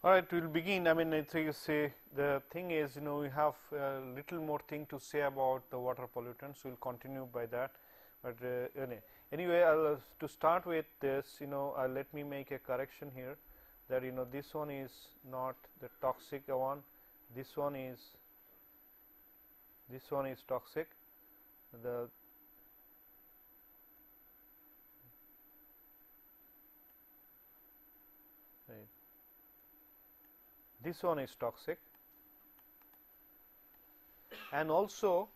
All right, we will begin. I mean, say the thing is, we have a little more thing to say about the water pollutants. We will continue by that, but anyway, to start with this, let me make a correction here, that this one is not the toxic one. This one is toxic. This one is toxic, and also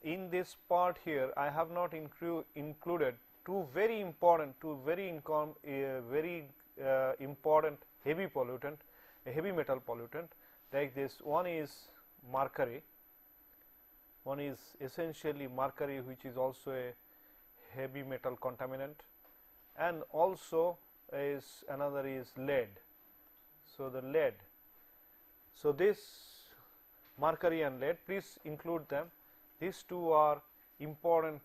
in this part here I have not included two very important heavy pollutant, a heavy metal pollutant, like this. One is mercury. One is essentially mercury, which is also a heavy metal contaminant, and also another is lead. So the lead. So this mercury and lead, please include them. These two are important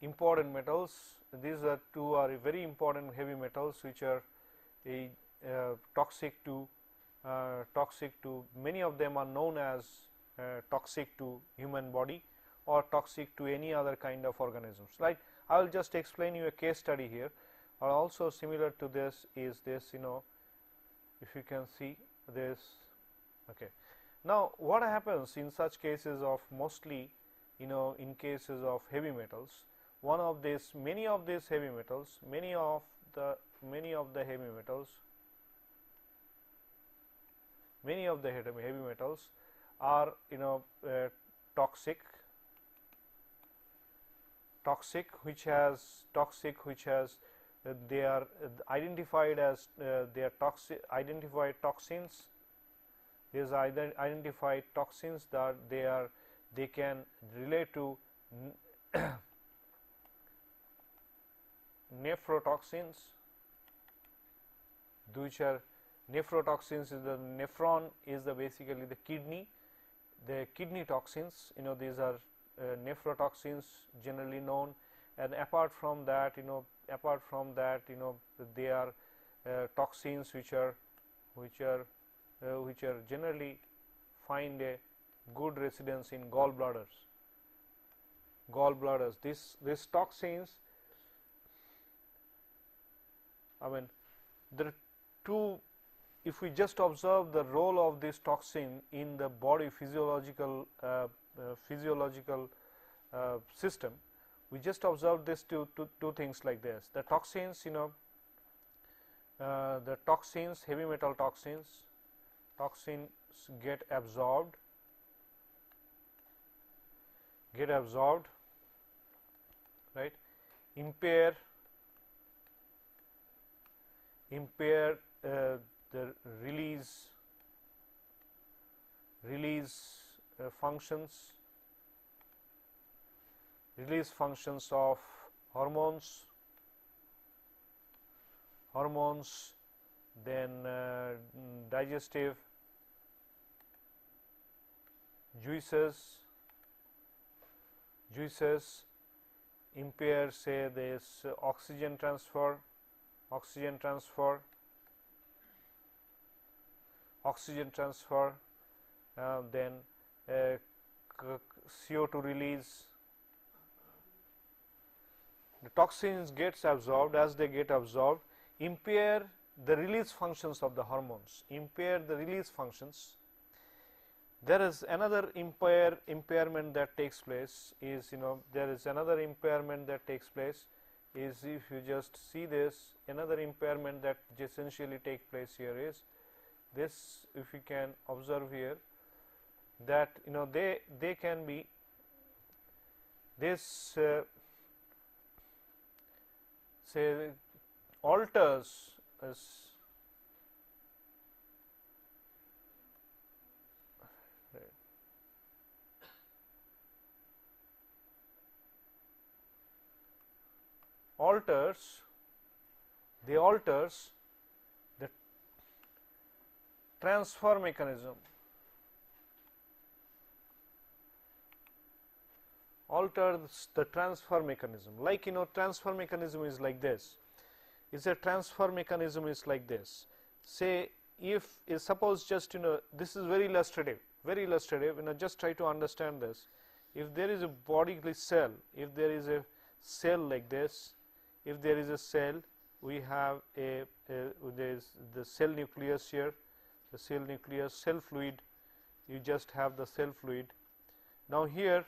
metals. These are two are very important heavy metals, which are toxic to many of them are known as toxic to human body or toxic to any other kind of organisms. Like, I will just explain you a case study here. Or also similar to this is this, if you can see this. Okay. Now, what happens in such cases of mostly, in cases of heavy metals, many of the heavy metals are toxic, which has they are identified as identified toxins. These are identified toxins that they can relate to nephrotoxins, which are nephrotoxins. Is the nephron is basically the kidney toxins. These are nephrotoxins generally known, and apart from that, they are toxins which generally find a good residence in gallbladders. These toxins, I mean, there are two. If we just observe the role of this toxin in the body physiological system, we just observe this two things like this. The toxins, heavy metal toxins get absorbed, right, impair the release functions of hormones, then digestive juices, impair, say, this oxygen transfer, then CO2 release. The toxins gets absorbed. As they get absorbed, impair the release functions of the hormones, There is another impairment that takes place is, is, if you just see this, another impairment that essentially takes place here is this. If you can observe here, that they can be this say alters the transfer mechanism, like transfer mechanism is like this. Say if suppose just this is very illustrative, just try to understand this. If there is a bodily cell, if there is a cell like this, if there is a cell, we have there is the cell nucleus here, the cell nucleus, cell fluid, you just have the cell fluid. Now here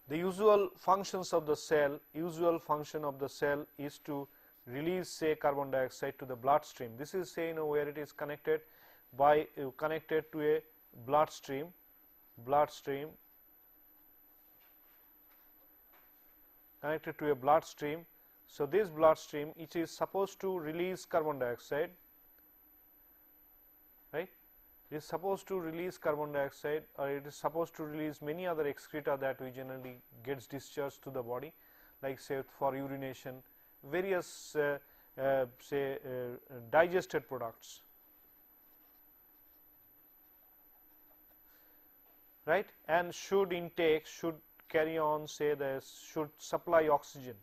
the usual functions of the cell, is to release say carbon dioxide to the bloodstream. This is say where it is connected by connected to a bloodstream, connected to a bloodstream. So this bloodstream, it is supposed to release carbon dioxide, right? It is supposed to release carbon dioxide, or it is supposed to release many other excreta that we generally gets discharged to the body, like say for urination, various digested products, right? And should carry on, say this, should supply oxygen,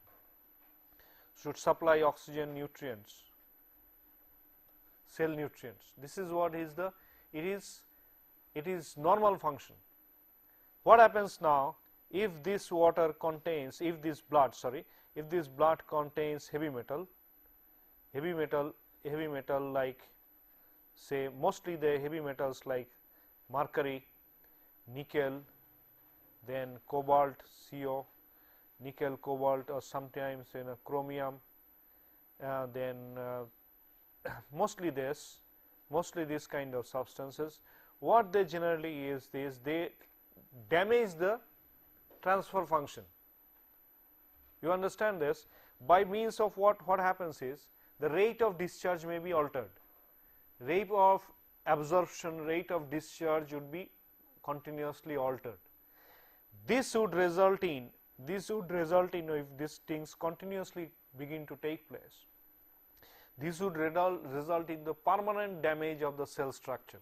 nutrients, cell nutrients. This is what is the, it is normal function. What happens now if this water contains, if this blood contains heavy metal like say mostly the heavy metals like mercury, nickel, then cobalt, CO, nickel, cobalt, or sometimes chromium, then mostly this kind of substances. What they generally is this, they damage the transfer function. You understand this? By means of what happens is the rate of discharge may be altered, rate of absorption, rate of discharge would be continuously altered. This would result in if these things continuously begin to take place, this would result in the permanent damage of the cell structure,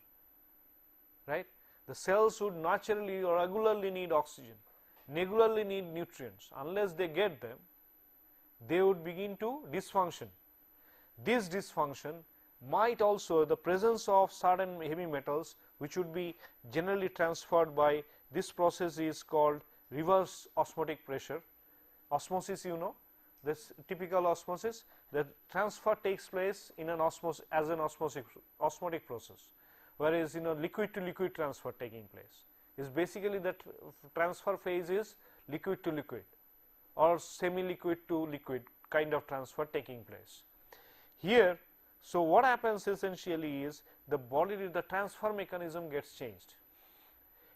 right? The cells would naturally or regularly need oxygen, regularly need nutrients. Unless they get them, they would begin to dysfunction. This dysfunction might also, the presence of certain heavy metals which would be generally transferred by this process is called reverse osmotic pressure. Osmosis, this typical osmosis, the transfer takes place in an osmotic process, whereas liquid to liquid transfer taking place is basically that transfer phase is liquid to liquid or semi liquid to liquid kind of transfer taking place here. So what happens essentially is the transfer mechanism gets changed.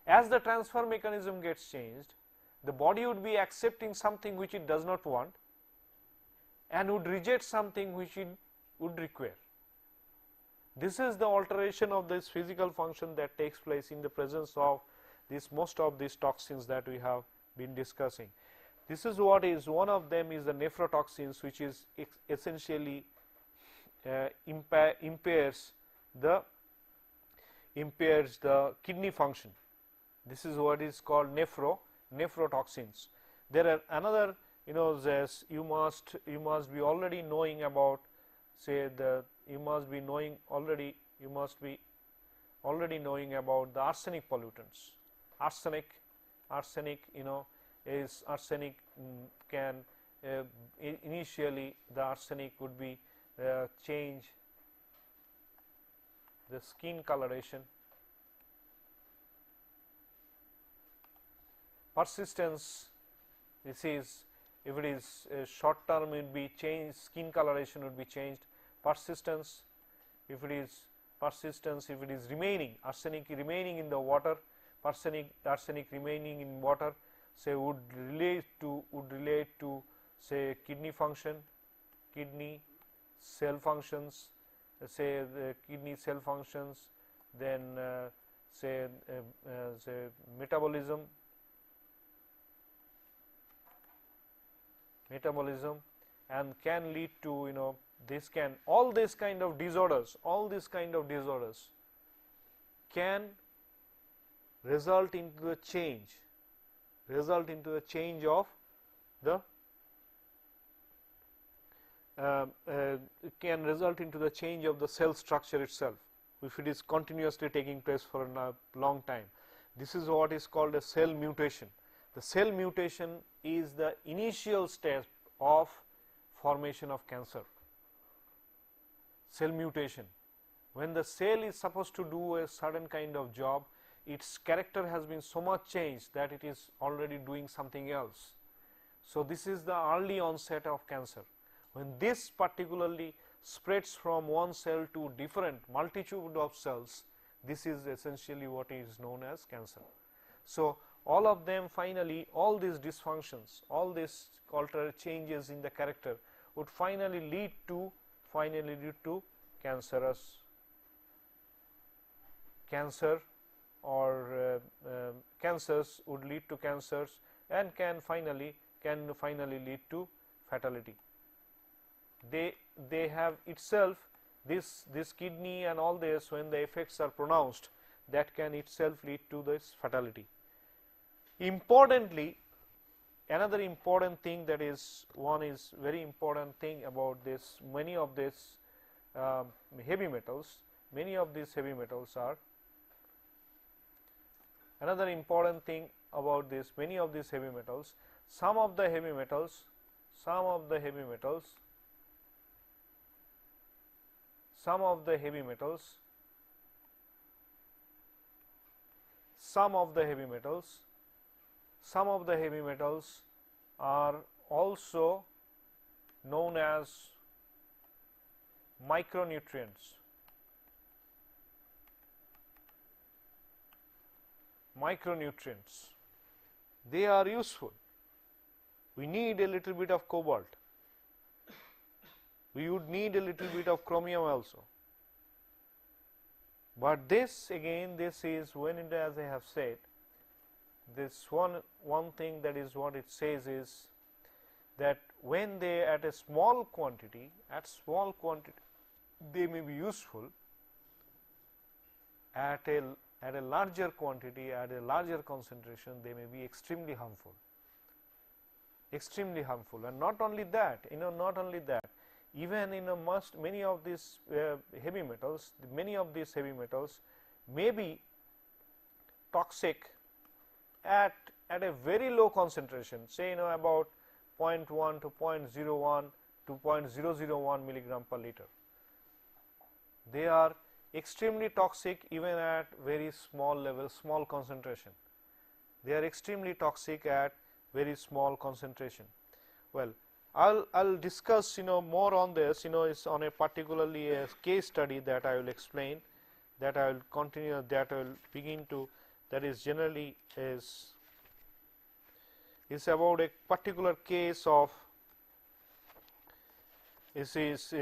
As the transfer mechanism gets changed, the body would be accepting something which it does not want and would reject something which it would require. This is the alteration of this physical function that takes place in the presence of most of these toxins that we have been discussing. This is what is, one of them is the nephrotoxins, which is essentially impairs the kidney function. This is what is called nephrotoxins. There are another, this you must be already knowing about, say you must be knowing already about the arsenic pollutants. Arsenic, is arsenic can initially the arsenic would be change the skin coloration. Persistence, this is, if it is short term, it will be changed, skin coloration would be changed. Persistence, if it is remaining, arsenic remaining in the water, arsenic remaining in water, say would relate to say kidney function, kidney cell functions, say the kidney cell functions, then say metabolism, and can lead to all these kind of disorders can result into the change of the can result into the change of the cell structure itself if it is continuously taking place for a long time. This is what is called a cell mutation. The cell mutation is the initial step of formation of cancer. Cell mutation, when the cell is supposed to do a certain kind of job, its character has been so much changed that it is already doing something else. So, this is the early onset of cancer. When this particularly spreads from one cell to different multitude of cells, this is essentially what is known as cancer. So, all of them finally, all these dysfunctions, all these altered changes in the character would finally lead to cancer, or cancers would lead to cancers and can finally lead to fatality. They have itself this kidney and all this, when the effects are pronounced, that can itself lead to this fatality. Importantly, another important thing that is very important thing about this, many of these heavy metals are, another important thing about this, many of these heavy metals, some of the heavy metals are also known as micronutrients. They are useful. We need a little bit of cobalt. We would need a little bit of chromium also. But this again, this is when it, as I have said, this one thing that is what it says is that when they at a small quantity, they may be useful. At a larger quantity, at a larger concentration, they may be extremely harmful. And not only that, even in many of these heavy metals, may be toxic at a very low concentration, say about 0.1 to 0.01 to 0.001 milligram per liter. They are extremely toxic even at very small level, small concentration. They are extremely toxic at very small concentration. Well, I'll discuss more on this. It's on a particularly a case study that I will explain, that I will continue, that I will begin to, that is generally is about a particular case of, this is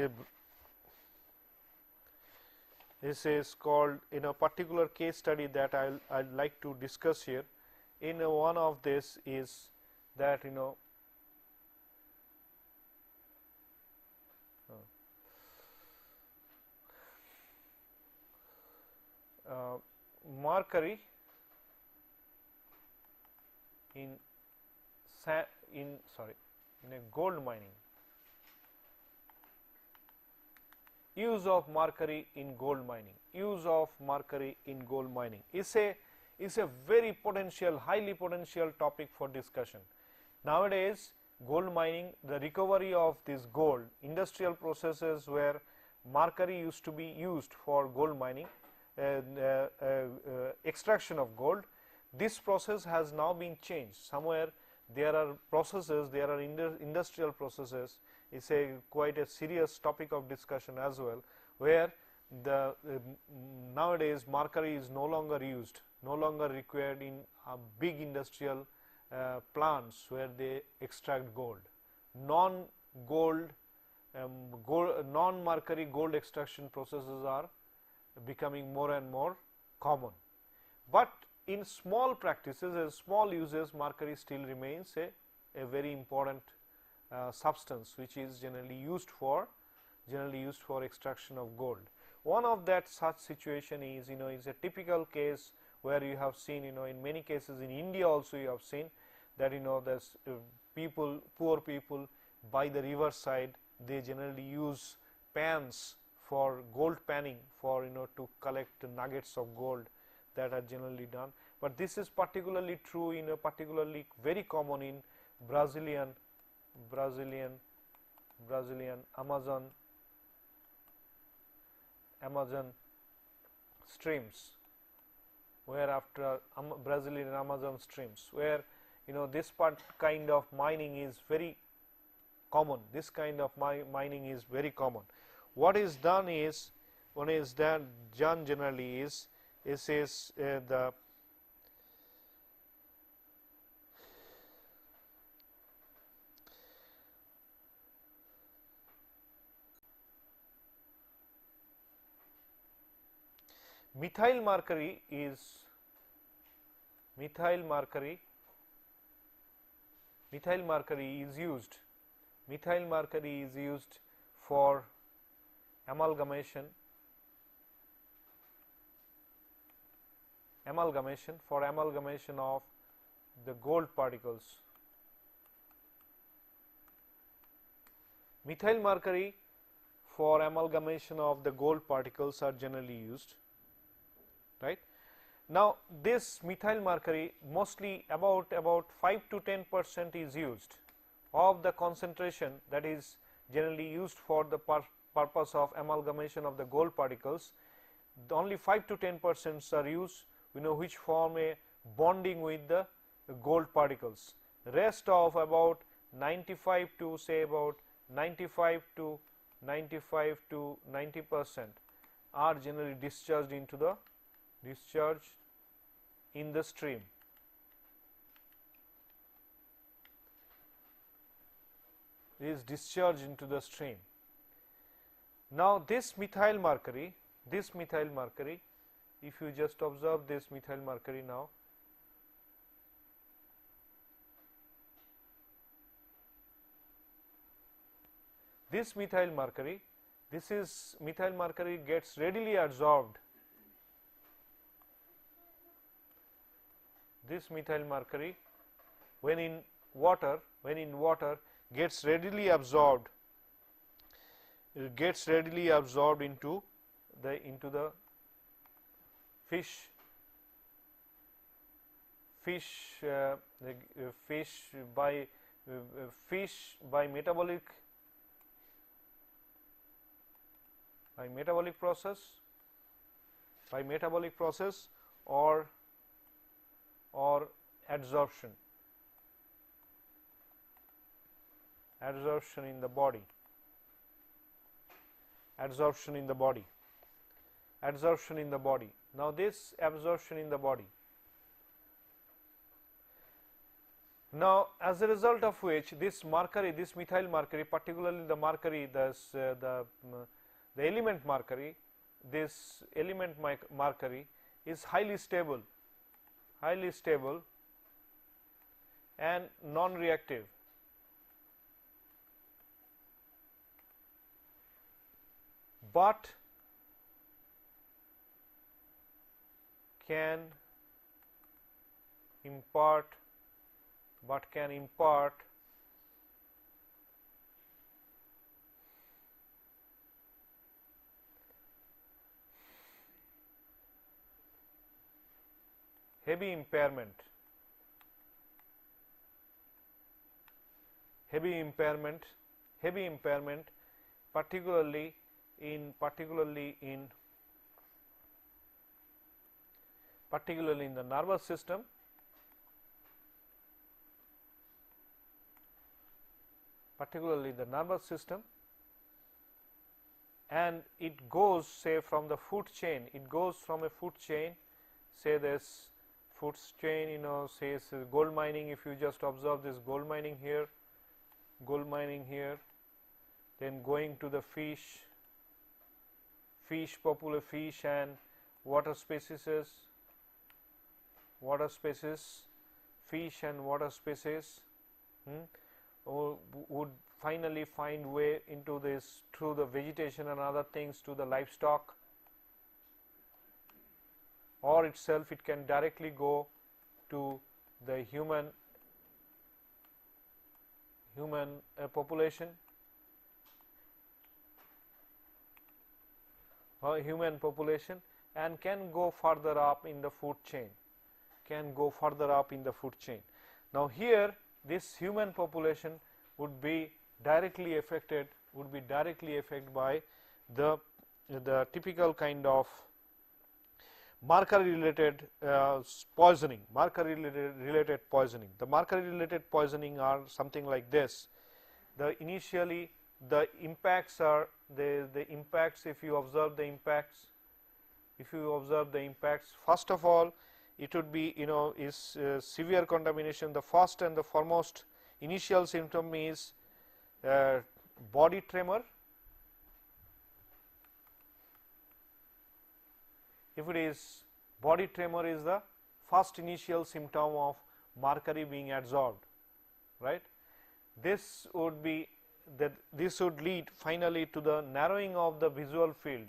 called particular case study that I'd like to discuss here. In one of this is that mercury in a gold mining. Use of mercury in gold mining. Use of mercury in gold mining is a very potential, highly potential topic for discussion. Nowadays, gold mining, the recovery of this gold, industrial processes where mercury used to be used for gold mining, extraction of gold, this process has now been changed. Somewhere there are processes, there are industrial processes, it's quite a serious topic of discussion as well, where the nowadays mercury is no longer used, no longer required in big industrial plants where they extract gold. Non-mercury gold extraction processes are becoming more and more common, but in small practices and small uses, mercury still remains a very important substance which is generally used for extraction of gold. One of that such situation is is a typical case where you have seen in many cases in India also you have seen that there's poor people by the river side, they generally use pans for gold panning, for to collect nuggets of gold, that are generally done. But this is particularly true in particularly very common in Brazilian Amazon streams, where after Brazilian Amazon streams, where this kind of mining is very common. This kind of mining is very common. What is done is, done generally is the methyl mercury is used for amalgamation of the gold particles. Methyl mercury for amalgamation of the gold particles are generally used, right. Now, this methyl mercury mostly about 5 to 10% is used of the concentration that is generally used for the purpose of amalgamation of the gold particles. Only 5 to 10% are used, which form a bonding with the gold particles. Rest of about 95 to say about 95 to 90% are generally discharged in the stream. Is discharged into the stream. Now, this methyl mercury, if you just observe this methyl mercury now, this methyl mercury gets readily absorbed. This methyl mercury, when in water, gets readily absorbed. It gets readily absorbed into the fish by metabolic process or adsorption in the body. Now, this absorption in the body. Now, as a result of which this methyl mercury, particularly the mercury, the element mercury, this element mercury is highly stable and non-reactive. But can impart heavy impairment, particularly in the nervous system, and it goes say from the food chain, say this food chain, says gold mining. If you just observe this gold mining here, then going to the fish and water species, fish and water species would finally find way into this through the vegetation and other things to the livestock, or itself it can directly go to the human population, human population, and can go further up in the food chain, Now here this human population would be directly affected by the typical kind of Mercury related poisoning. The Mercury related poisoning are something like this. Initially the impacts are the impacts, if you observe the impacts, first of all it would be is severe contamination. The first and the foremost initial symptom is body tremor. If it is body tremor is the first initial symptom of mercury being adsorbed, right. This would lead finally to the narrowing of the visual field.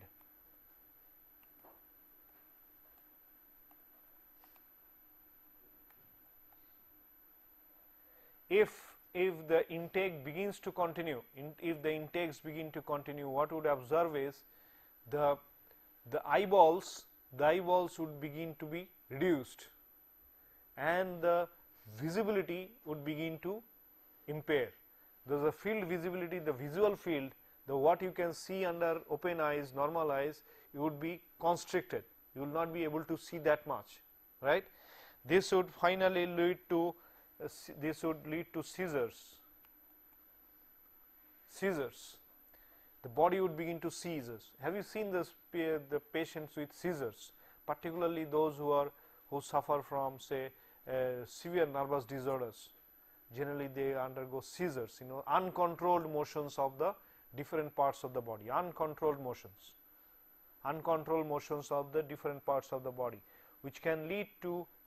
If the intake begins to continue, if the intakes begin to continue, what would observe is the eyeballs would begin to be reduced and the visibility would begin to impair. The field visibility, the visual field, what you can see under open eyes, normal eyes, you would be constricted. You will not be able to see that much, right. This would finally lead to seizures. The body would begin to seizures. Have you seen the patients with seizures, particularly those who suffer from, say, severe nervous disorders? Generally they undergo seizures, uncontrolled motions of the different parts of the body, uncontrolled motions of the different parts of the body, which can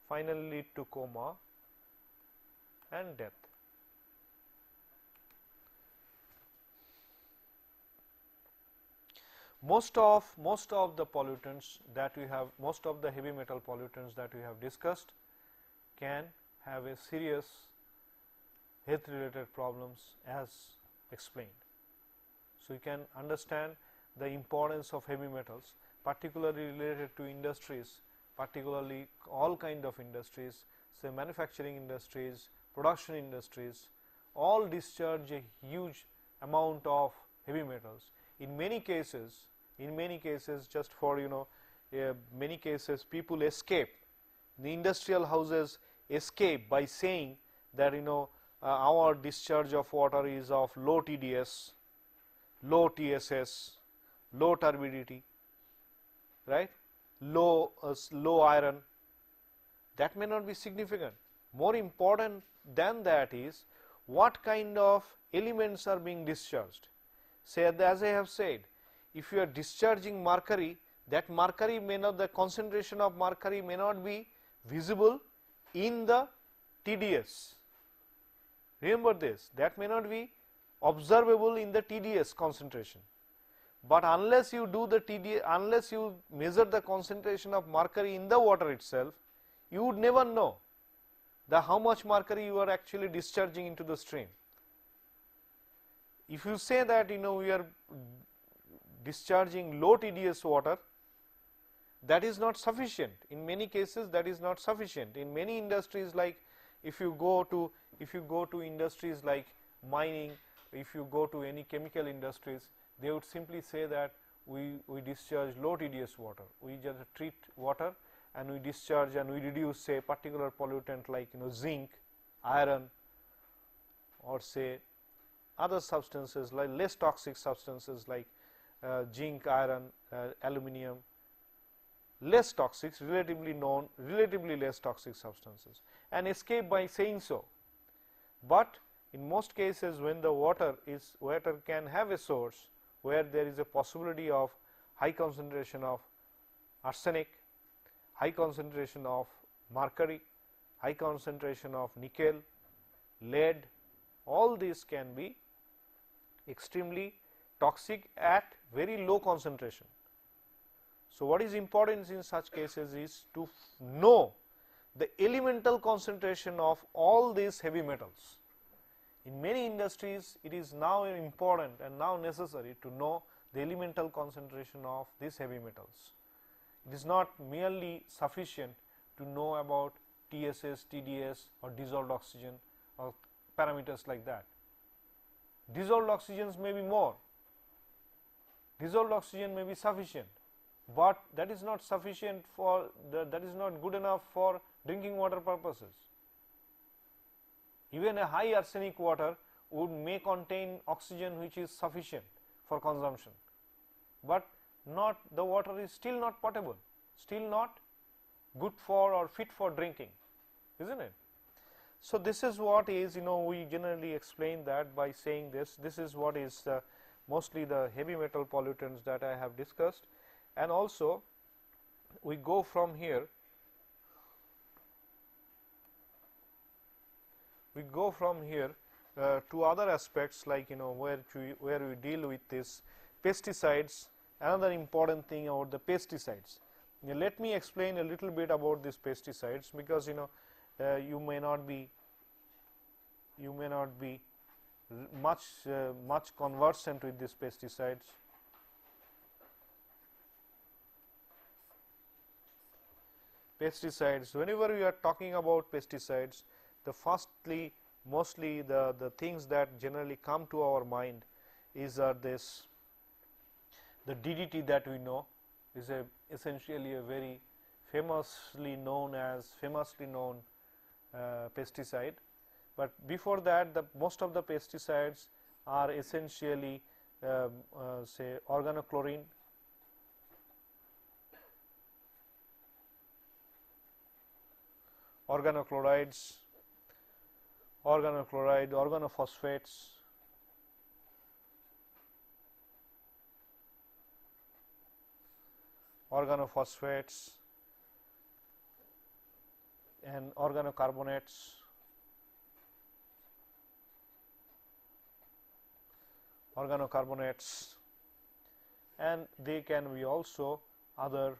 finally lead to coma and death. Most of the pollutants that we have, most of the heavy metal pollutants that we have discussed can have a serious health related problems as explained. So you can understand the importance of heavy metals, particularly related to industries, particularly all kind of industries, say manufacturing industries, production industries, all discharge a huge amount of heavy metals. In many cases, just for many cases people escape, the industrial houses escape by saying that our discharge of water is of low TDS, low TSS, low turbidity, right, low iron. That may not be significant. More important than that is what kind of elements are being discharged. Say, as I have said, if you are discharging mercury, that mercury may not, the concentration of mercury may not be visible in the TDS. Remember this, that may not be observable in the TDS concentration. But unless you do the TDS, unless you measure the concentration of mercury in the water itself, you would never know how much mercury you are actually discharging into the stream. If you say that we are discharging low TDS water, that is not sufficient. In many cases that is not sufficient. In many industries, like if you go to industries like mining, if you go to any chemical industries, they would simply say that we discharge low TDS water. We just treat water and we discharge and we reduce, say, particular pollutant like zinc, iron, or say other substances like less toxic substances like zinc, iron, aluminium, less toxic, relatively less toxic substances, and escape by saying so. But in most cases, when the water can have a source where there is a possibility of high concentration of arsenic, high concentration of mercury, high concentration of nickel, lead, all these can be extremely toxic at very low concentration. So what is important in such cases is to know the elemental concentration of all these heavy metals. In many industries, it is now important and now necessary to know the elemental concentration of these heavy metals. It is not merely sufficient to know about TSS, TDS or dissolved oxygen or parameters like that. Dissolved oxygens may be more, dissolved oxygen may be sufficient, but that is not sufficient for that is not good enough for drinking water purposes. Even a high arsenic water may contain oxygen which is sufficient for consumption, but not the water is still not potable, still not good for or fit for drinking, isn't it? So, this is what is, we generally explain that by saying this is what is mostly the heavy metal pollutants that I have discussed, and also we go from here, to other aspects like where we deal with this pesticides. Another important thing about the pesticides. Now, let me explain a little bit about these pesticides, because you may not be much conversant with these pesticides. Pesticides, whenever we are talking about pesticides, mostly the things that generally come to our mind is the DDT that we know is essentially a very famously known pesticide, but before that most of the pesticides are essentially say organochlorine, organochlorides, organophosphates, and organocarbonates, and they can be also other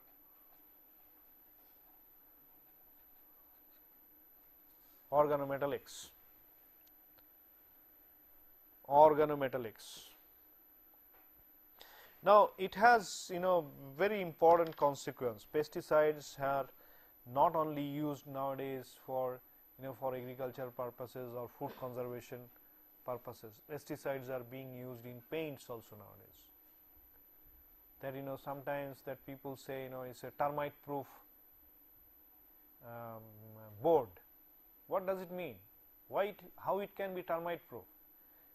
organometallics. Now, it has very important consequence. Pesticides are not only used nowadays for for agricultural purposes or food conservation purposes. Pesticides are being used in paints also nowadays. That sometimes that people say it's a termite proof board. What does it mean? How it can be termite proof?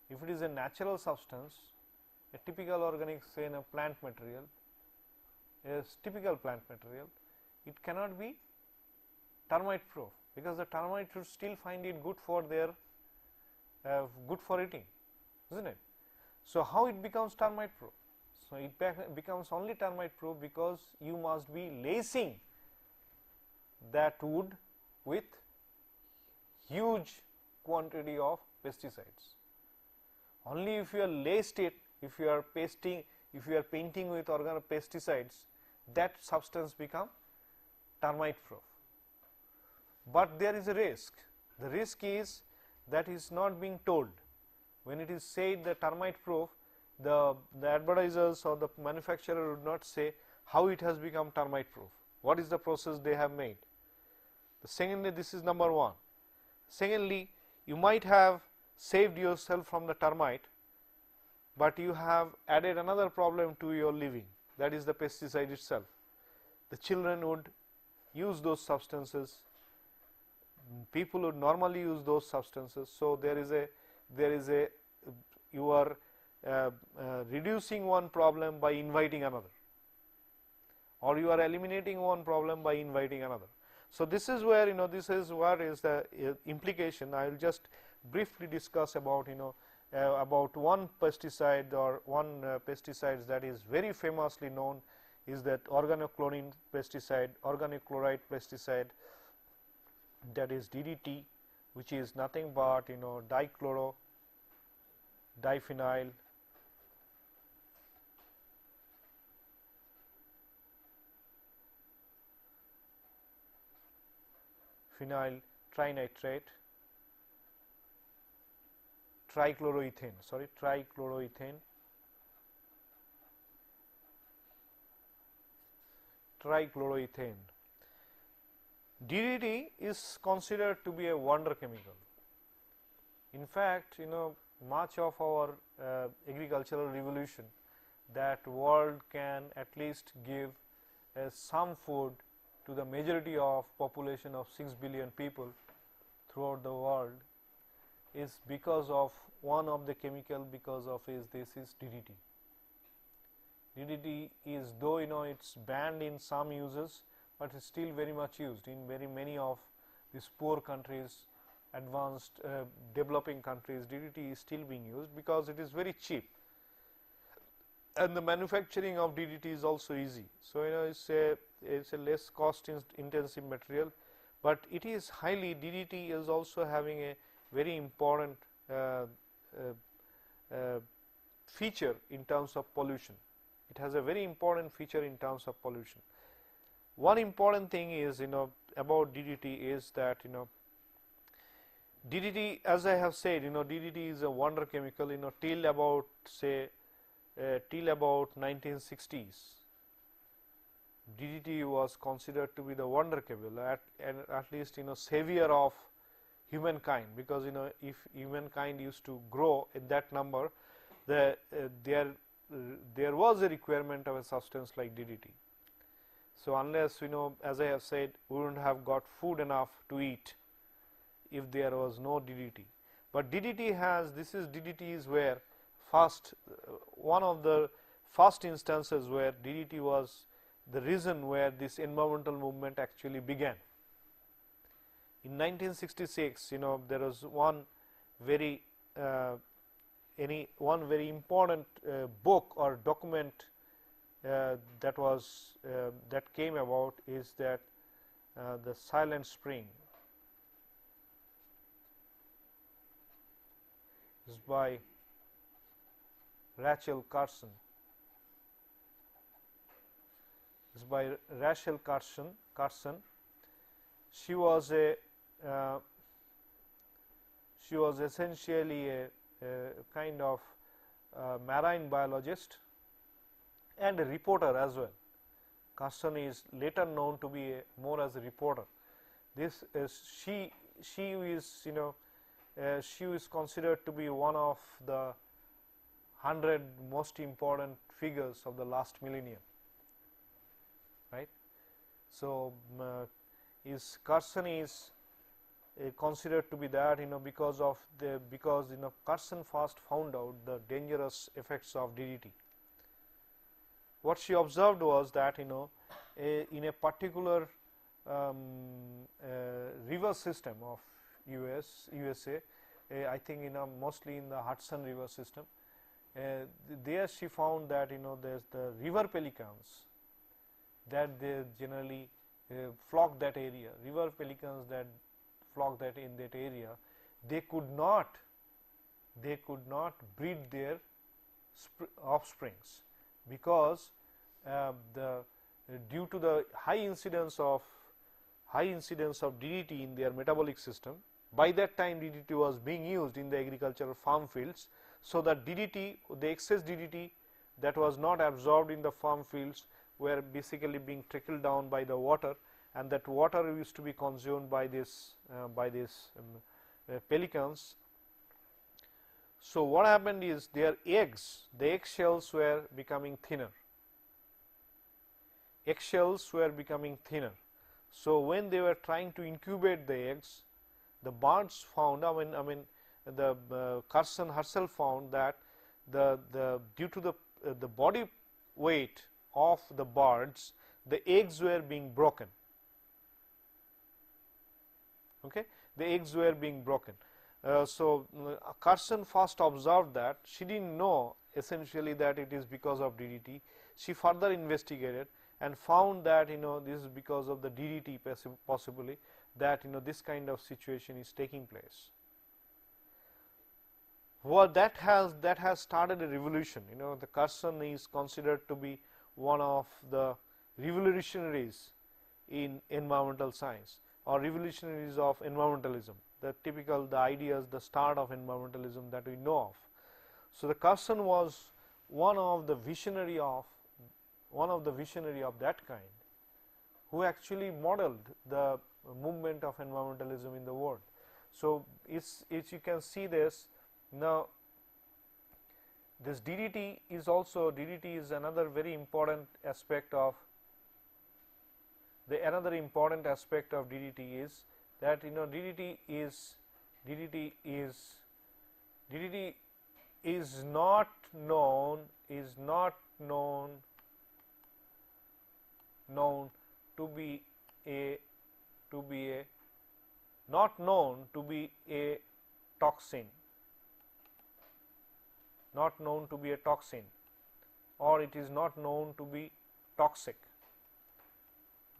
If it is a natural substance, a typical organic, say in a plant material, it cannot be termite proof, because the termite should still find it good for their good for eating, isn't it? So, how it becomes termite proof? So, it becomes only termite proof because you must be lacing that wood with huge quantity of pesticides. Only if you are laced it, if you are painting with organopesticides, that substance become termite proof. But there is a risk. The risk is that is not being told. When it is said the termite proof, the advertisers or the manufacturer would not say how it has become termite proof. What is the process they have made? Secondly, this is number one. Secondly, you might have saved yourself from the termite, but you have added another problem to your living, that is the pesticide itself. The children would use those substances, people would normally use those substances. So, you are reducing one problem by inviting another, or you are eliminating one problem by inviting another. So, this is where this is what is the implication. I will just briefly discuss about about one pesticide or one pesticides that is very famously known is that organochlorine pesticide, organochloride pesticide, that is DDT, which is nothing but dichloro, diphenyl, phenyl trinitrate, trichloroethane, trichloroethane. DDT is considered to be a wonder chemical. In fact, much of our agricultural revolution, that world can at least give some food to the majority of population of 6 billion people throughout the world, is because of one of the chemical, because of this is DDT. DDT is, though it's banned in some uses, but it's still very much used in very many of these poor countries, advanced developing countries. DDT is still being used because it is very cheap, and the manufacturing of DDT is also easy. So it's a less cost intensive material, but it is highly, DDT is also having a very important feature in terms of pollution. It has a very important feature in terms of pollution. One important thing is about DDT is that DDT, as I have said, DDT is a wonder chemical. Till about till about 1960s, DDT was considered to be the wonder chemical, at least savior of humankind, because if humankind used to grow in that number, there was a requirement of a substance like DDT. So unless as I have said, we wouldn't have got food enough to eat if there was no DDT. But DDT has, DDT is where one of the first instances where DDT was the reason where this environmental movement actually began. In 1966, there was one very important book or document that came about, is that the Silent Spring is by Rachel Carson. It's by Rachel Carson. She was essentially a kind of marine biologist and a reporter as well. Carson is later known to be more as a reporter. This is she is considered to be one of the 100 most important figures of the last millennium, right? So Carson is considered to be that because Carson first found out the dangerous effects of DDT. What she observed was that in a particular river system of USA, I think mostly in the Hudson River system, there she found that there's the river pelicans that they generally flock that area. River pelicans that flock that in that area, they could not breed their offsprings, because due to the high incidence of DDT in their metabolic system. By that time, DDT was being used in the agricultural farm fields, so that DDT, the excess DDT that was not absorbed in the farm fields, were basically being trickled down by the water, and that water used to be consumed by these pelicans. So what happened is their eggs, the eggshells were becoming thinner. Eggshells were becoming thinner. So when they were trying to incubate the eggs, the birds found, Carson herself found that due to the body weight of the birds, the eggs were being broken. Okay, the eggs were being broken. So Carson first observed that. She didn't know essentially that it is because of DDT. She further investigated and found that this is because of the DDT possibly, that this kind of situation is taking place. Well, that has started a revolution. The Carson is considered to be one of the revolutionaries in environmental science, or revolutionaries of environmentalism. The ideas, the start of environmentalism that we know of. So the Carson was one of the visionary of that kind, who actually modeled the movement of environmentalism in the world. So, it's you can see this now. This DDT is also, DDT is another very important aspect of another important aspect of DDT is that DDT is not known to be a not known to be a toxin, not known to be a toxin, or it is not known to be toxic,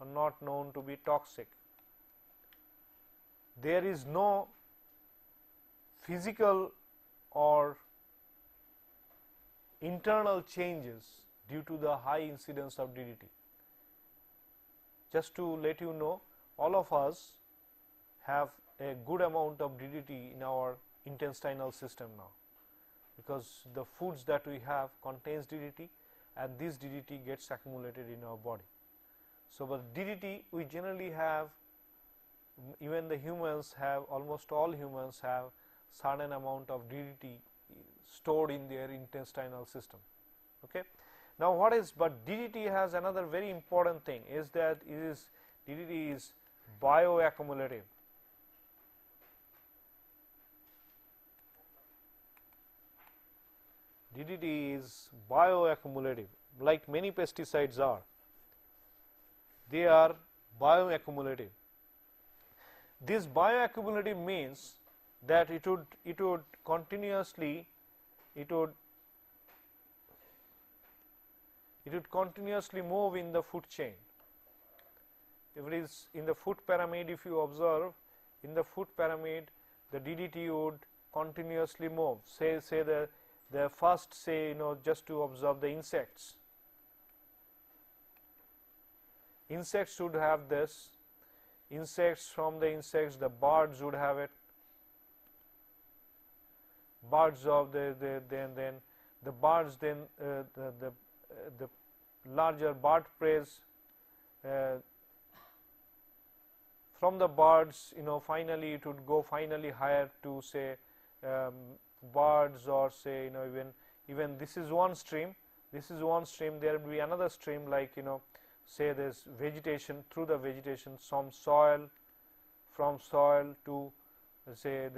or not known to be toxic. There is no physical or internal changes due to the high incidence of DDT. Just to let you know, all of us have a good amount of DDT in our intestinal system now, because the foods that we have contains DDT, and this DDT gets accumulated in our body. So, but DDT we generally have, even the humans have, almost all humans have certain amount of DDT stored in their intestinal system. Okay. Now, what is, but DDT has another very important thing is that DDT is bioaccumulative. DDT is bioaccumulative, like many pesticides are. They are bioaccumulative. This bioaccumulative means that it would continuously move in the food chain. If it is in the food pyramid, if you observe in the food pyramid, the DDT would continuously move. Say the first, say just to observe the insects. Insects would have this. Insects, from the insects, the birds would have it. Birds of then the birds, then the larger bird preys. From the birds, finally it would go finally higher to say birds, or say even this is one stream. This is one stream. There will be another stream, like say there's vegetation, through the vegetation, some soil, from soil to say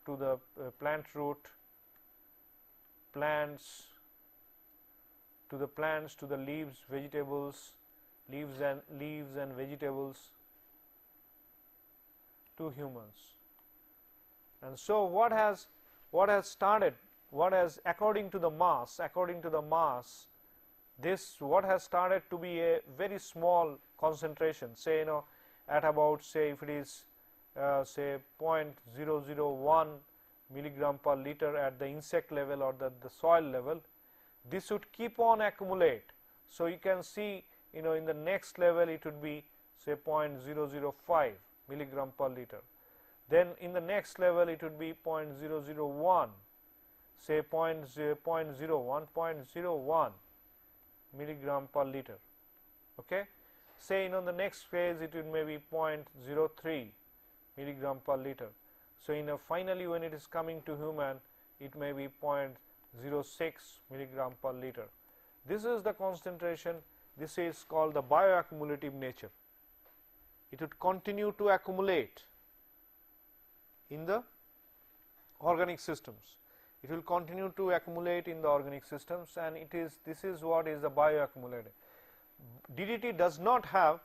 to the plant root, plants, to the leaves, vegetables, leaves and vegetables, to humans. And so what has started, according to the mass, this what has started to be a very small concentration, say at about, say if it is say 0.001 milligram per liter at the insect level or the soil level, this would keep on accumulate. So you can see in the next level it would be say 0.005 milligram per liter. Then in the next level it would be 0.001, say 0.01 milligram per liter. Okay. Say the next phase it would maybe 0.03 milligram per liter. So finally when it is coming to human, it may be 0.06 milligram per liter. This is the concentration. This is called the bioaccumulative nature. It would continue to accumulate in the organic systems. It will continue to accumulate in the organic systems, and this is what is the bioaccumulative. DDT does not have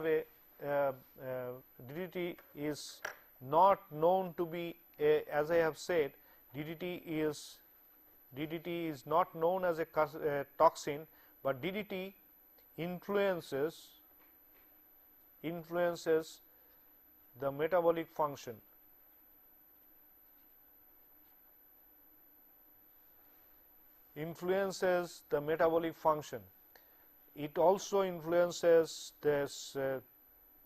a DDT is not known to be a, as I have said, DDT is not known as a toxin, but DDT influences the metabolic function. Influences the metabolic function. It also influences this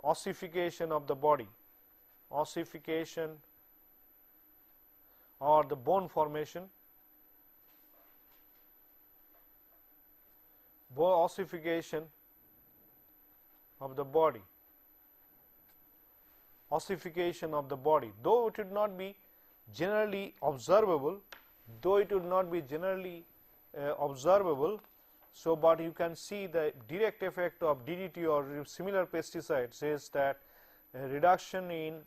ossification of the body, ossification or the bone formation, ossification of the body, ossification of the body, though it would not be generally observable, observable. So, but you can see the direct effect of DDT or similar pesticides is that a reduction in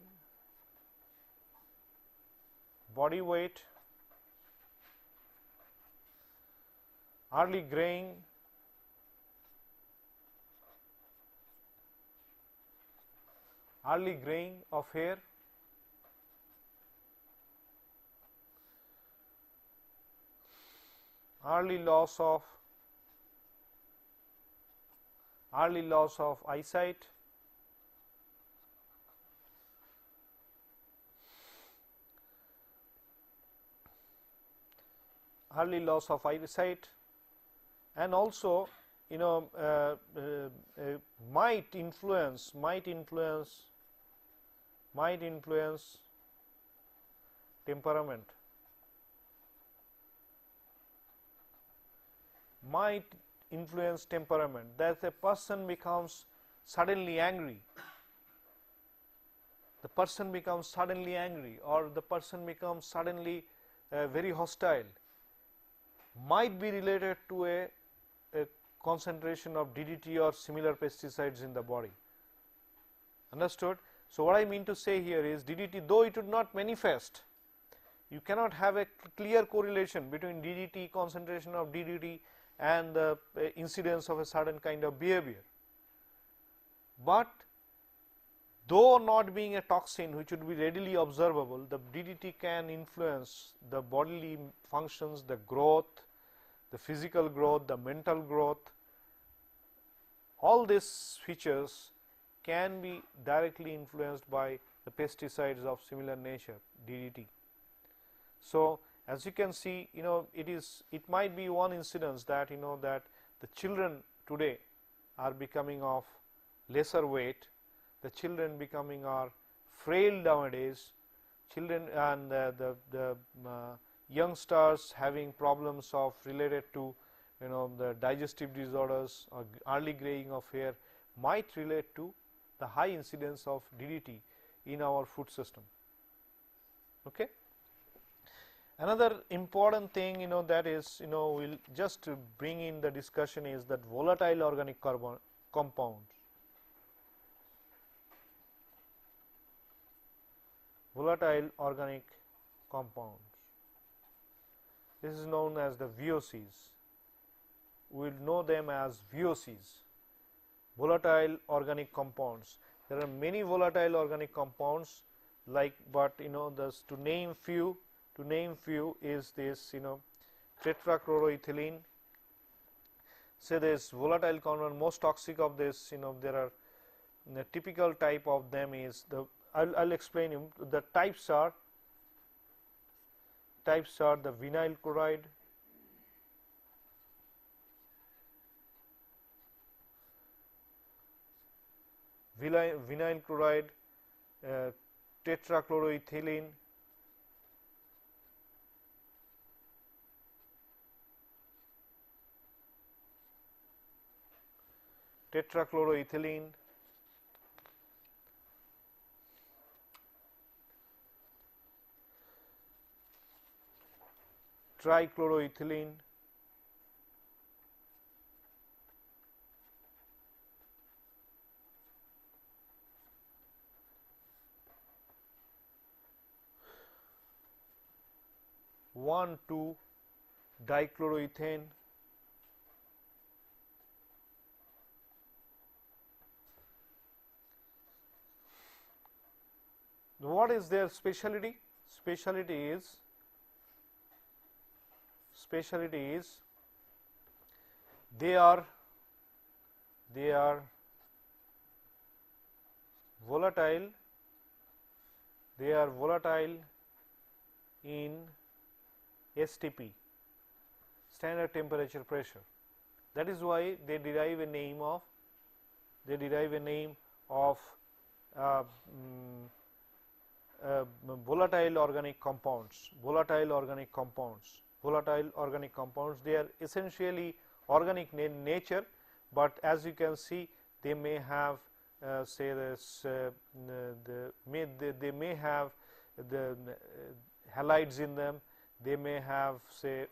body weight, early graying, of hair, early loss of eyesight, and also might influence temperament, that a person becomes suddenly angry, or the person becomes suddenly very hostile, might be related to a concentration of DDT or similar pesticides in the body. Understood? So, what I mean to say here is DDT, though it would not manifest, you cannot have a clear correlation between DDT, concentration of DDT and the incidence of a certain kind of behavior, but though not being a toxin which would be readily observable, the DDT can influence the bodily functions, the growth, the physical growth, the mental growth. All these features can be directly influenced by the pesticides of similar nature, DDT. So, as you can see, it might be one incidence that that the children today are becoming of lesser weight, the children becoming are frail nowadays, children and the youngsters having problems of related to the digestive disorders or early graying of hair might relate to the high incidence of DDT in our food system. Okay. Another important thing that is we'll just bring in the discussion is that volatile organic compounds. Volatile organic compounds. This is known as the VOCs. We will know them as VOCs, volatile organic compounds. There are many volatile organic compounds, but to name few is this tetrachloroethylene. Say this volatile compound, most toxic of this, there are the typical type of them is I'll explain you. The types are the vinyl chloride, tetrachloroethylene, trichloroethylene, one, 2 dichloroethane, what is their specialty? Specialty is they are volatile in STP, standard temperature pressure. That is why they derive a name of volatile organic compounds. They are essentially organic in nature, but as you can see they may have say this they may have the halides in them, they may have say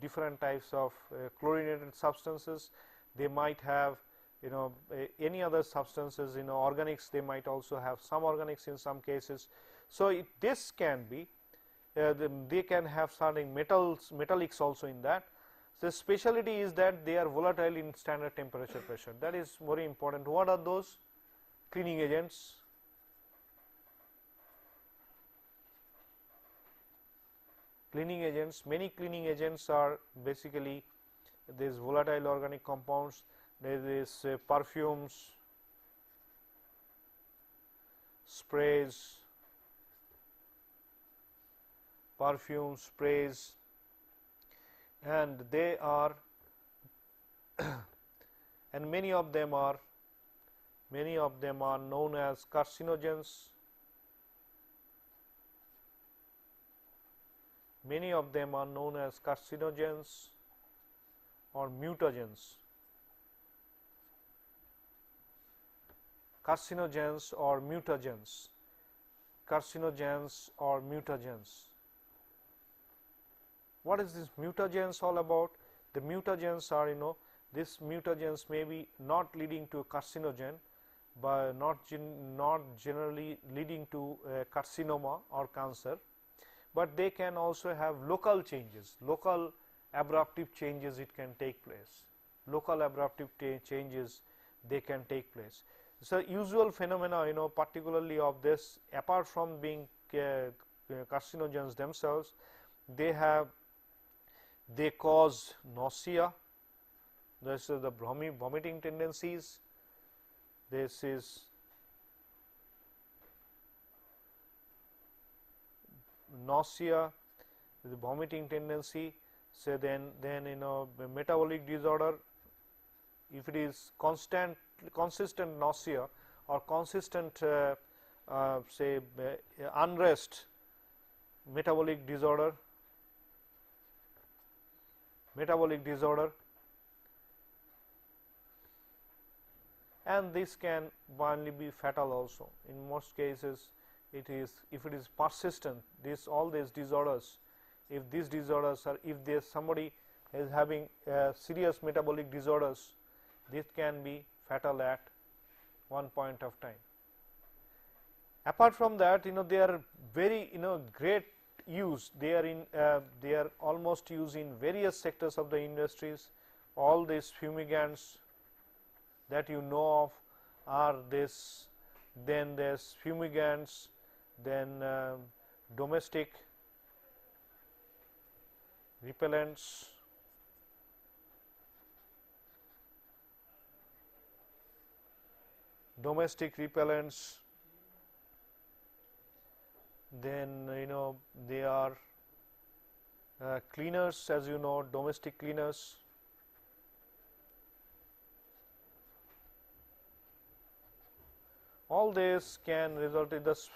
different types of chlorinated substances, they might have any other substances, organics, they might also have some organics in some cases. So, this can be they can have certain metallics also in that. So, the speciality is that they are volatile in standard temperature pressure, that is very important. What are those? Cleaning agents, many cleaning agents are basically these volatile organic compounds. There is perfumes, sprays, and they are and many of them are known as carcinogens. Many of them are known as carcinogens or mutagens. Carcinogens or mutagens. What is this mutagens all about? The mutagens are, these mutagens may be not leading to a carcinogen, but not generally leading to carcinoma or cancer, but they can also have local changes, local abruptive changes it can take place, changes they can take place. So, usual phenomena particularly of this, apart from being carcinogens themselves, they cause nausea, this is the vomiting tendencies, this is nausea, the vomiting tendency. So, then metabolic disorder, if it is consistent nausea or consistent say unrest, metabolic disorder, and this can only be fatal also. In most cases it is, if it is persistent, all these disorders, if these disorders are, if there somebody is having serious metabolic disorders, this can be fatal at one point of time. Apart from that, they are very great use, they are almost used in various sectors of the industries. All these fumigants that you know of are this, then there's fumigants, then domestic repellents, then they are cleaners, as you know, domestic cleaners. All this can result in this.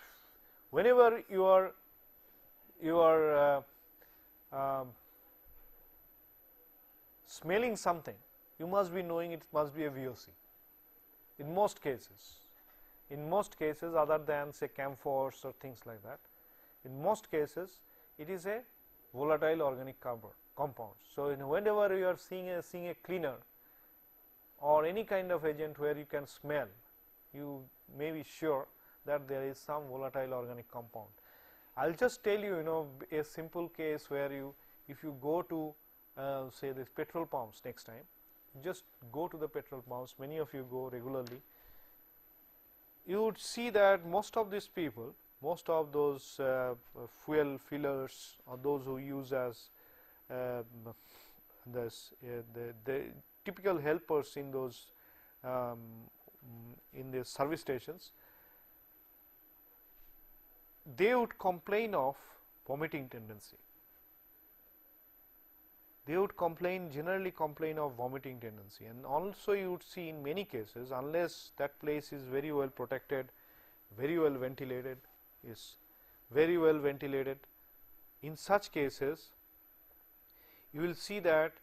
Whenever you are smelling something, you must be knowing it must be a VOC. In most cases, other than say camphors or things like that, in most cases it is a volatile organic compound. So, whenever you are seeing a cleaner or any kind of agent where you can smell, you may be sure that there is some volatile organic compound. I will just tell you, a simple case where if you go to say this petrol pumps next time, just go to the petrol pumps, many of you go regularly, you would see that most of these people, most of those fuel fillers or those who use as the typical helpers in those in the service stations, they would complain of vomiting tendency. They would generally complain of vomiting tendency, and also you would see in many cases, unless that place is very well protected, very well ventilated, in such cases you will see that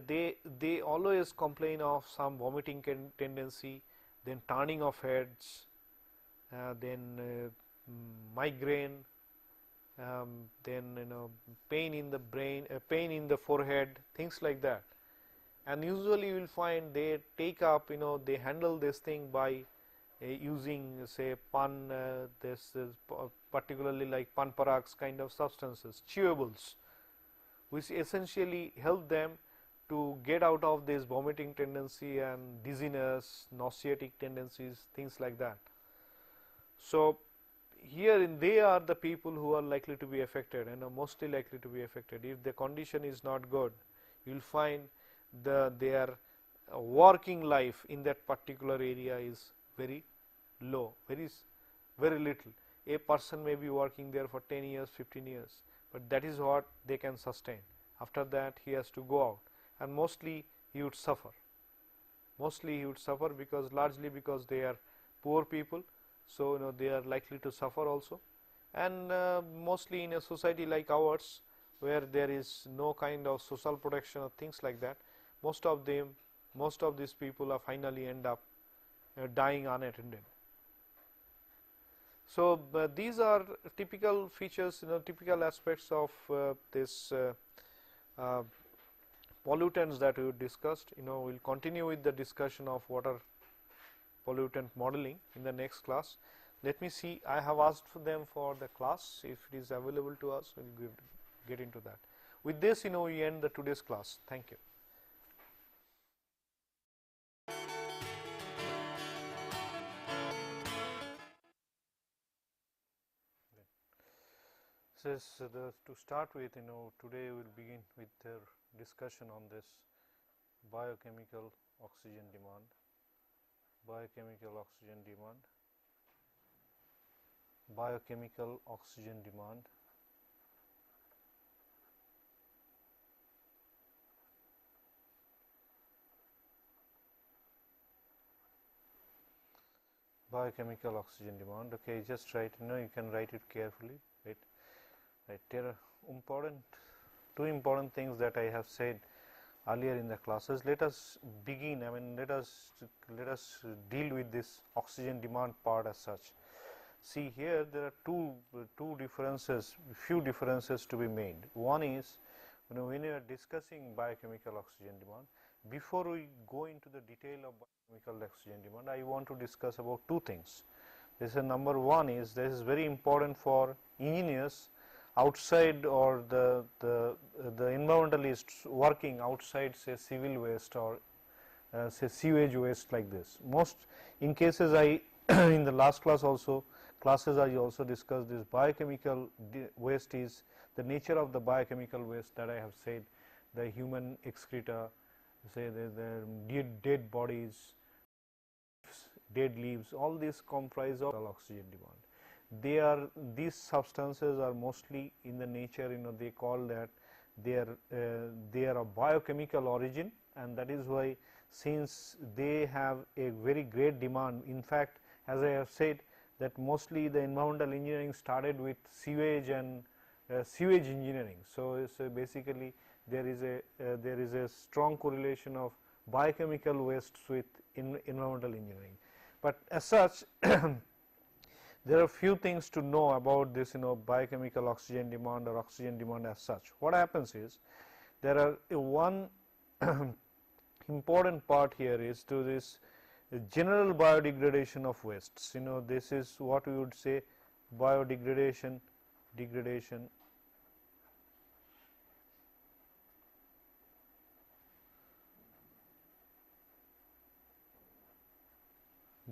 they always complain of some vomiting tendency, then turning of heads, then migraine, then pain in the brain, pain in the forehead, things like that. And usually you will find they take up, they handle this thing by using, say, pan, this is particularly like panparags kind of substances, chewables, which essentially help them to get out of this vomiting tendency and dizziness, nauseatic tendencies, things like that. So here they are the people who are likely to be affected and are mostly likely to be affected. If the condition is not good, you will find their working life in that particular area is very low, very little. A person may be working there for 10 years, 15 years, but that is what they can sustain. After that he has to go out, and mostly he would suffer. Mostly he would suffer because largely because they are poor people, so they are likely to suffer also. And mostly in a society like ours, where there is no kind of social protection or things like that, most of these people are finally end up dying unattended. So these are typical features, typical aspects of this pollutants that we discussed. We will continue with the discussion of water pollutant modeling in the next class. Let me see, I have asked for them for the class. If it is available to us, we will get into that. With this, we end the today's class. Thank you. To start with, today we will begin with the discussion on this biochemical oxygen demand, biochemical oxygen demand, biochemical oxygen demand, biochemical oxygen demand. Okay, just write, you can write it carefully, right? Right, there are two important things that I have said earlier in the classes. Let us begin, let us deal with this oxygen demand part as such. See, here there are two differences, few differences to be made. One is, when we are discussing biochemical oxygen demand, before we go into the detail of biochemical oxygen demand, I want to discuss about two things. This is number one is, this is very important for engineers outside, or the environmentalists working outside, say, civil waste or say sewage waste like this. Most in cases I in the last class also classes I also discussed this biochemical waste is the nature of the biochemical waste that I have said, the human excreta, say the dead bodies, dead leaves, all these comprise of oxygen demand. These substances are mostly in the nature, they call that they are of biochemical origin, and that is why, since they have a very great demand, in fact, as I have said, that mostly the environmental engineering started with sewage and sewage engineering. So basically there is a strong correlation of biochemical wastes with environmental engineering. But as such there are few things to know about this, biochemical oxygen demand or oxygen demand as such. What happens is, there are one important part here is to this general biodegradation of wastes. This is what we would say biodegradation,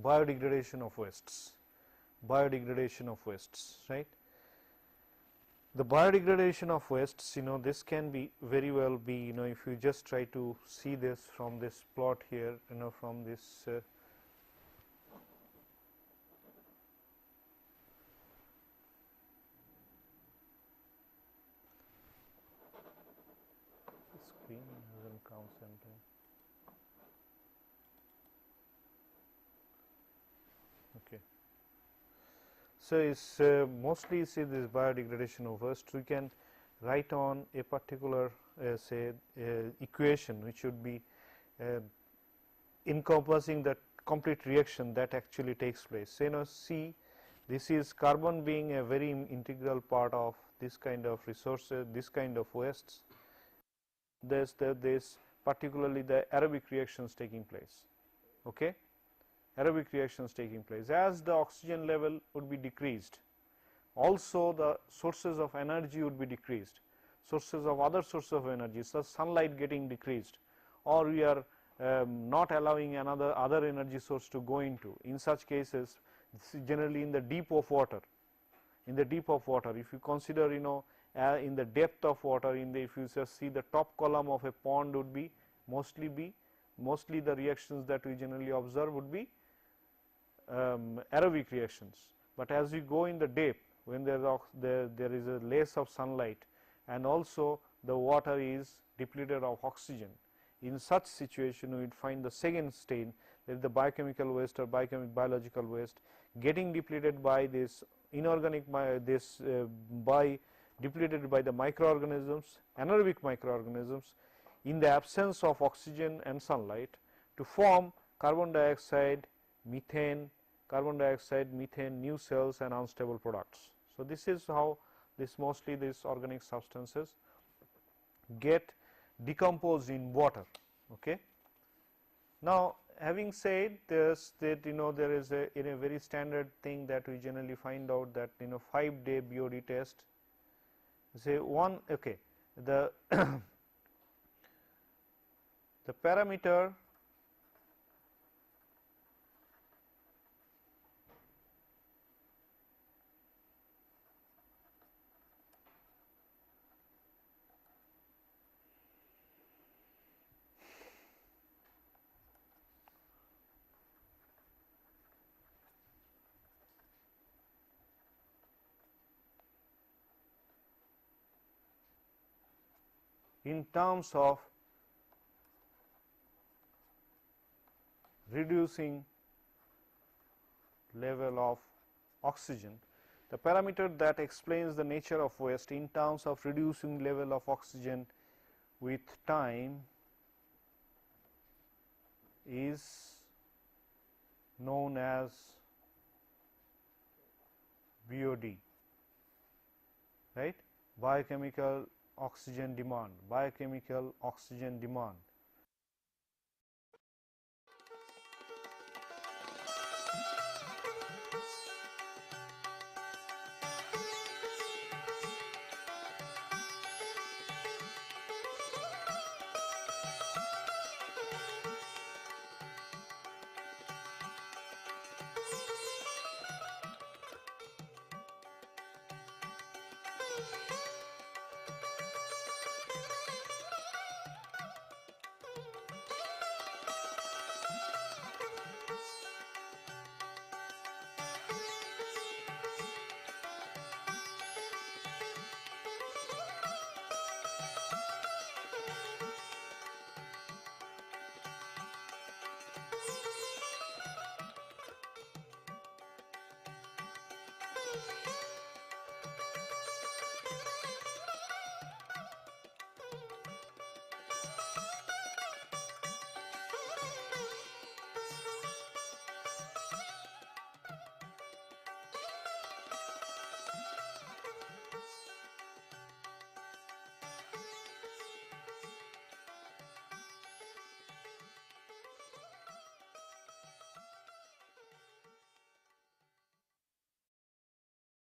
biodegradation of wastes. Biodegradation of wastes, right? The biodegradation of wastes, this can be very well be, if you just try to see this from this plot here, from this screen doesn't come sometime. Okay. So, it's mostly see this biodegradation of waste. We can write on a particular say equation which would be encompassing the complete reaction that actually takes place. So, see, this is carbon being a very integral part of this kind of resources, this kind of wastes. This particularly the aerobic reactions taking place. Okay, aerobic reactions taking place as the oxygen level would be decreased. Also, the sources of energy would be decreased. Sources of other sources of energy, such sunlight getting decreased, or we are not allowing other energy source to go into. In such cases, this is generally in the deep of water. In the deep of water, if you consider in the depth of water, if you just see the top column of a pond would be mostly the reactions that we generally observe would be aerobic reactions. But as we go in the depth, when there is a less of sunlight and also the water is depleted of oxygen, in such situation we would find the second state, that is the biochemical waste or biological waste getting depleted by this inorganic depleted by the microorganisms, anaerobic microorganisms, in the absence of oxygen and sunlight, to form carbon dioxide, methane, new cells and unstable products. So, this is how mostly these organic substances get decomposed in water. Okay. Now, having said this, that there is a very standard thing that we generally find out, that 5-day BOD test, say one, okay, the the parameter in terms of reducing level of oxygen, the parameter that explains the nature of waste in terms of reducing level of oxygen with time is known as BOD, right, biochemical oxygen demand, biochemical oxygen demand.